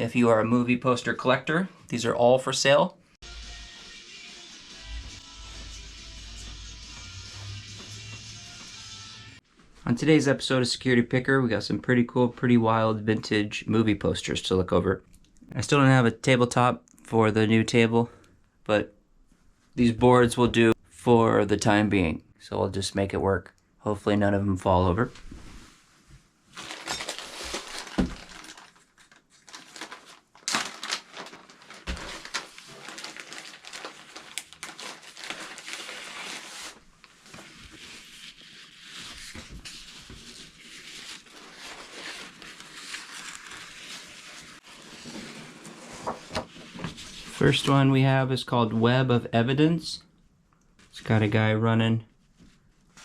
If you are a movie poster collector, these are all for sale. On today's episode of Security Picker, we got some pretty cool, pretty wild vintage movie posters to look over. I still don't have a tabletop for the new table, but these boards will do for the time being. So I'll just make it work. Hopefully none of them fall over. First one we have is called Web of Evidence. It's got a guy running,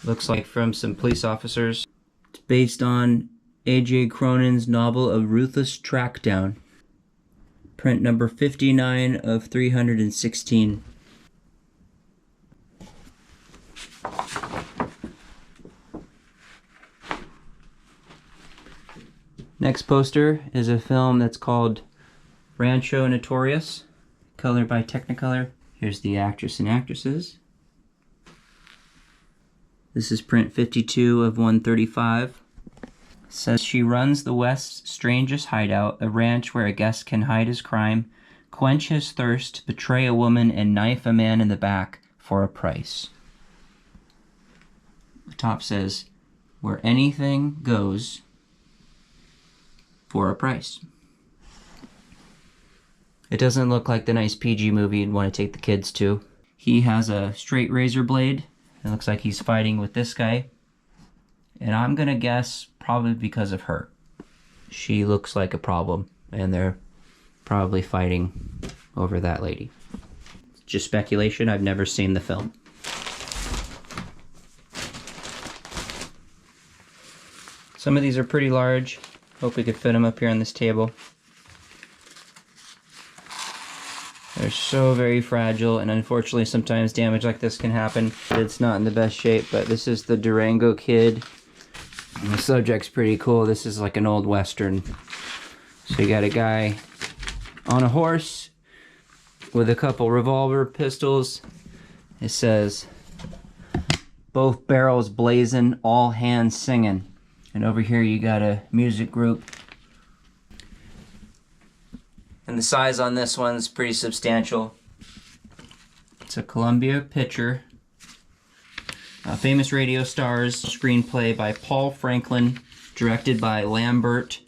looks like from some police officers. It's based on A.J. Cronin's novel A Ruthless Trackdown. Print number 59 of 316. Next poster is a film that's called Rancho Notorious, colored by Technicolor. Here's the actress and actresses. This is print 52 of 135. It says she runs the West's strangest hideout, a ranch where a guest can hide his crime, quench his thirst, betray a woman, and knife a man in the back for a price. The top says, where anything goes for a price. It doesn't look like the nice PG movie you'd want to take the kids to. He has a straight razor blade. It looks like he's fighting with this guy. And I'm gonna guess probably because of her. She looks like a problem, and they're probably fighting over that lady. Just speculation, I've never seen the film. Some of these are pretty large. Hope we could fit them up here on this table. They're so very fragile, and unfortunately sometimes damage like this can happen. It's not in the best shape, but this is the Durango Kid. And the subject's pretty cool. This is like an old western. So you got a guy on a horse with a couple revolver pistols. It says, both barrels blazing, all hands singing. And over here you got a music group. And the size on this one's pretty substantial. It's a Columbia picture. Famous Radio Stars, screenplay by Paul Franklin, directed by Lambert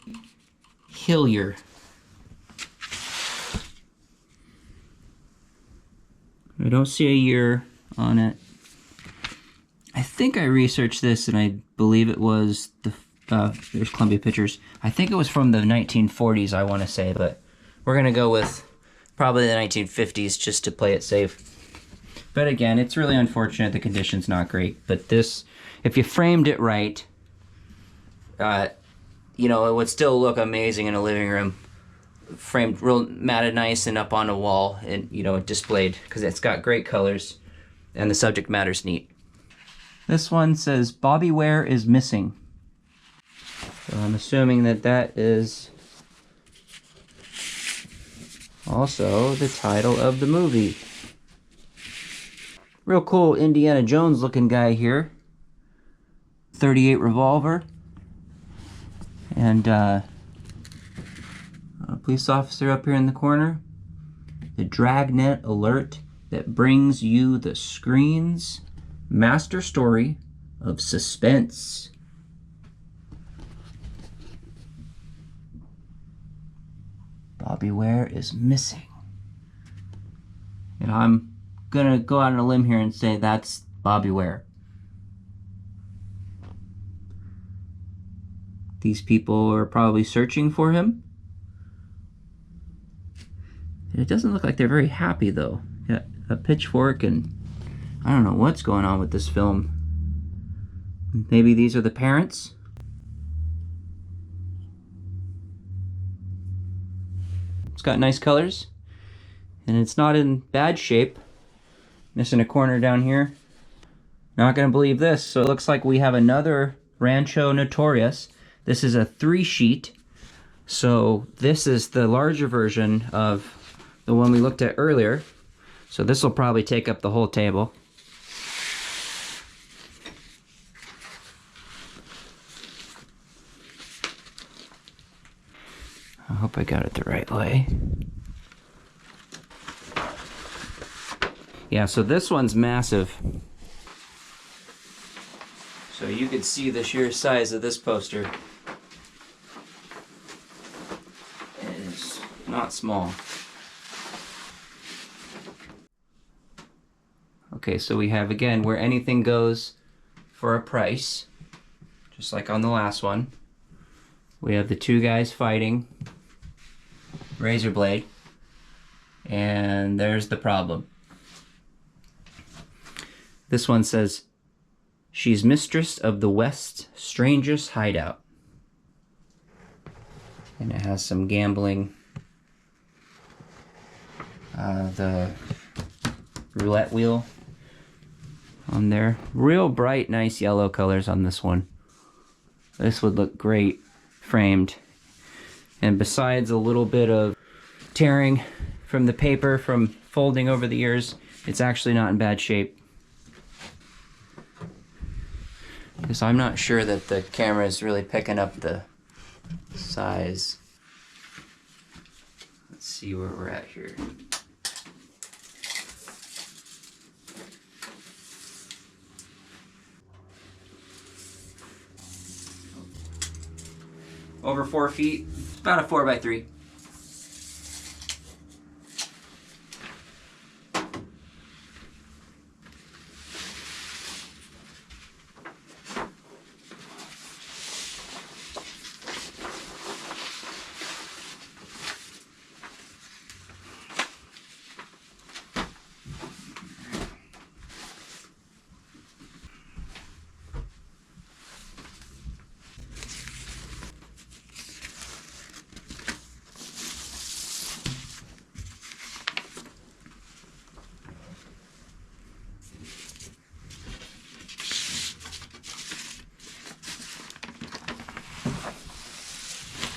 Hillier. I don't see a year on it. I think I researched this and I believe it was there's Columbia Pictures. I think it was from the 1940s, I want to say, but we're going to go with probably the 1950s just to play it safe. But again, it's really unfortunate. The condition's not great. But this, if you framed it right, you know, it would still look amazing in a living room. Framed real matted nice and up on a wall and, you know, displayed because it's got great colors and the subject matter's neat. This one says, Bobby Ware is missing. So I'm assuming that that is also the title of the movie. Real cool Indiana Jones looking guy here. 38 revolver. And a police officer up here in the corner. The Dragnet alert that brings you the screen's master story of suspense. Bobby Ware is missing. And I'm gonna go out on a limb here and say that's Bobby Ware. These people are probably searching for him. And it doesn't look like they're very happy though. Got a pitchfork and I don't know what's going on with this film. Maybe these are the parents? It's got nice colors, and it's not in bad shape. Missing a corner down here. Not gonna believe this. So it looks like we have another Rancho Notorious. This is a 3-sheet So this is the larger version of the one we looked at earlier. So this will probably take up the whole table. I hope I got it the right way. Yeah, so this one's massive. So you could see the sheer size of this poster. It is not small. Okay, so we have, again, where anything goes for a price, just like on the last one. We have the two guys fighting, razor blade, and there's the problem. This one says, she's mistress of the West's strangest hideout. And it has some gambling. The roulette wheel on there. Real bright, nice yellow colors on this one. This would look great framed. And besides a little bit of tearing from the paper from folding over the years, it's actually not in bad shape. Because I'm not sure that the camera is really picking up the size. Let's see where we're at here. Over 4 feet, about a 4x3.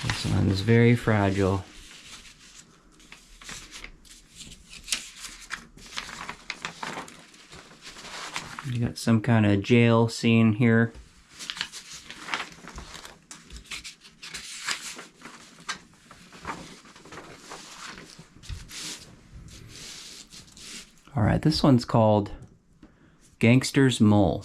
This one is very fragile. You got some kind of jail scene here. All right, this one's called Gangster's Mole.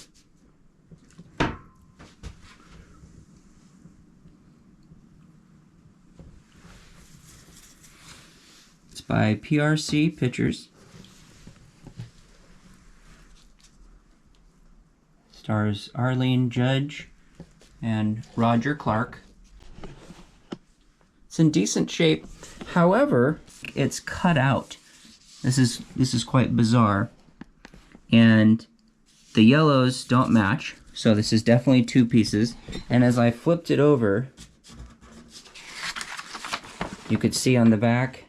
It's by PRC Pictures. Stars Arlene Judge and Roger Clark. It's in decent shape. However, it's cut out. This is quite bizarre. And the yellows don't match. So this is definitely two pieces. And as I flipped it over, you could see on the back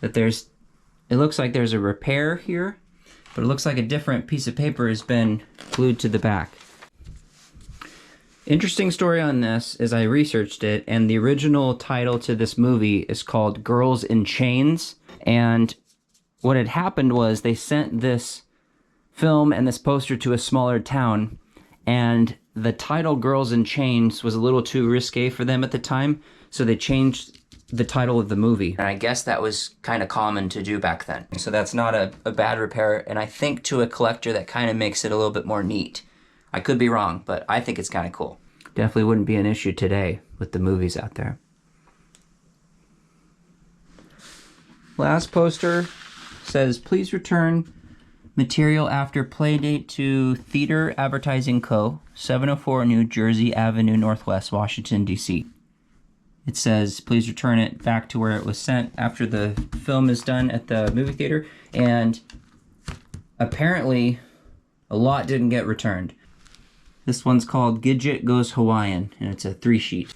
that it looks like there's a repair here, but it looks like a different piece of paper has been glued to the back. Interesting story on this is I researched it, and the original title to this movie is called Girls in Chains. And what had happened was they sent this film and this poster to a smaller town, and the title Girls in Chains was a little too risque for them at the time, so they changed the title of the movie. And I guess that was kind of common to do back then. So that's not a bad repair, and I think to a collector that kind of makes it a little bit more neat. I could be wrong, but I think it's kind of cool. Definitely wouldn't be an issue today with the movies out there. Last poster says, please return material after playdate to Theater Advertising Co., 704 New Jersey Avenue Northwest, Washington, D.C. It says, please return it back to where it was sent after the film is done at the movie theater. And apparently, a lot didn't get returned. This one's called Gidget Goes Hawaiian, and it's a 3-sheet.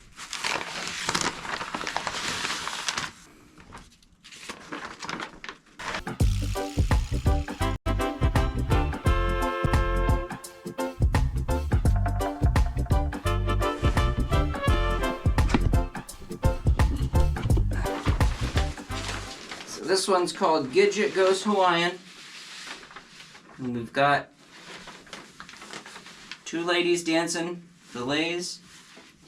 this one's called Gidget Goes Hawaiian. And we've got two ladies dancing fillets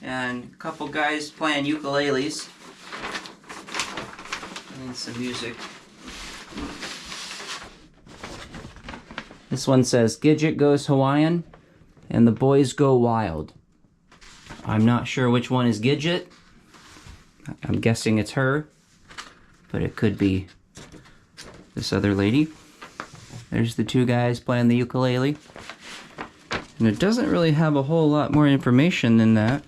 and a couple guys playing ukuleles and some music. This one says Gidget Goes Hawaiian and the boys go wild. I'm not sure which one is Gidget. I'm guessing it's her, but it could be this other lady. There's the two guys playing the ukulele. And it doesn't really have a whole lot more information than that.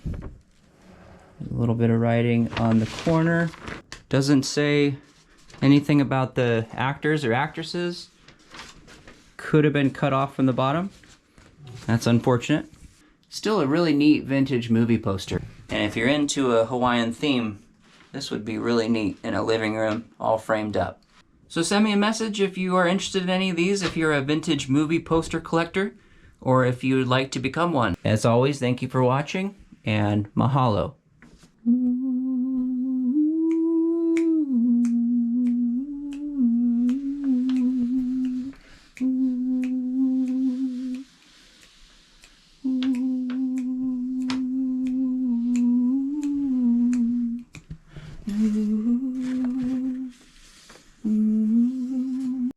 A little bit of writing on the corner. Doesn't say anything about the actors or actresses. Could have been cut off from the bottom. That's unfortunate. Still a really neat vintage movie poster. And if you're into a Hawaiian theme, this would be really neat in a living room, all framed up. So send me a message if you are interested in any of these, if you're a vintage movie poster collector, or if you would like to become one. As always, thank you for watching, and mahalo.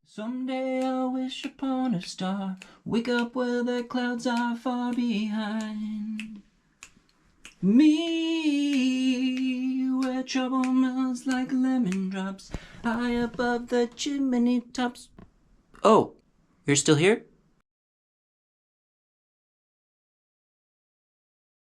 Someday I'll wish upon a star, wake up where the clouds are far behind me, where trouble melts like lemon drops high above the chimney tops. Oh, you're still here?